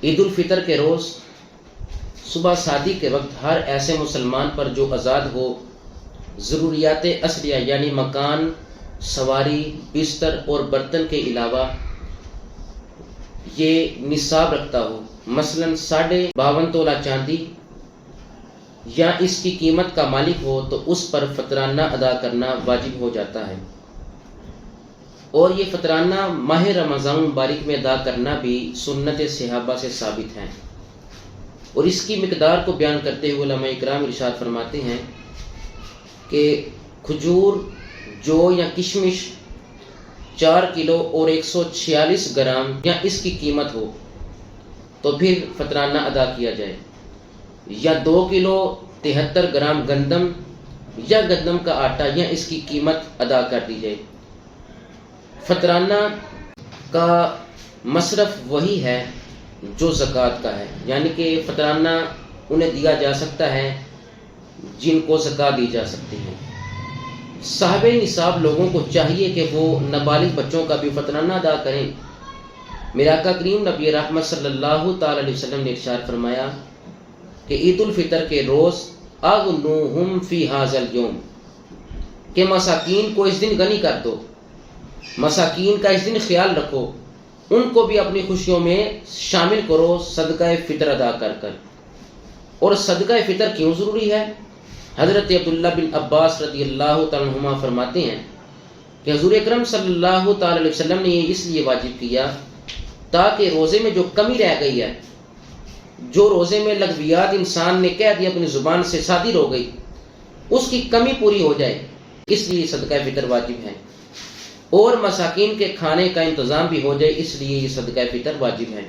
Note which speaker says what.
Speaker 1: عید الفطر کے روز صبح شادی کے وقت ہر ایسے مسلمان پر جو آزاد ہو ضروریات اصلیہ یعنی مکان، سواری، بستر اور برتن کے علاوہ یہ نصاب رکھتا ہو، مثلا 52.5 تولہ چاندی یا اس کی قیمت کا مالک ہو تو اس پر فطرانہ ادا کرنا واجب ہو جاتا ہے۔ اور یہ فطرانہ ماہ رمضان مبارک میں ادا کرنا بھی سنت صحابہ سے ثابت ہے۔ اور اس کی مقدار کو بیان کرتے ہوئے علماء اکرام ارشاد فرماتے ہیں کہ کھجور، جو یا کشمش 4 کلو اور 146 گرام یا اس کی قیمت ہو تو پھر فطرانہ ادا کیا جائے، یا 2 کلو 73 گرام گندم یا گندم کا آٹا یا اس کی قیمت ادا کر دی جائے۔ فطرانہ کا مصرف وہی ہے جو زکوٰۃ کا ہے، یعنی کہ فطرانہ انہیں دیا جا سکتا ہے جن کو زکوٰۃ دی جا سکتی ہے۔ صاحب نصاب لوگوں کو چاہیے کہ وہ نابالغ بچوں کا بھی فطرانہ ادا کریں۔ میرے آقا کریم نبی رحمت صلی اللہ تعالی علیہ وسلم نے ارشاد فرمایا کہ عید الفطر کے روز اغنوہم فی ھذا الیوم، کہ مساکین کو اس دن غنی کر دو، مساکین کا اس دن خیال رکھو، ان کو بھی اپنی خوشیوں میں شامل کرو صدقہ فطر ادا کر کر۔ اور صدقہ فطر کیوں ضروری ہے؟ حضرت عبداللہ بن عباس رضی اللہ تعالیٰ عنہما فرماتے ہیں کہ حضور اکرم صلی اللہ تعالی علیہ وسلم نے یہ اس لیے واجب کیا تاکہ روزے میں جو کمی رہ گئی ہے، جو روزے میں لغویات انسان نے کہہ دیا، اپنی زبان سے صادر ہو گئی، اس کی کمی پوری ہو جائے، اس لیے صدقہ فطر واجب ہے۔ اور مساکین کے کھانے کا انتظام بھی ہو جائے، اس لیے یہ صدقہ فطر واجب ہے۔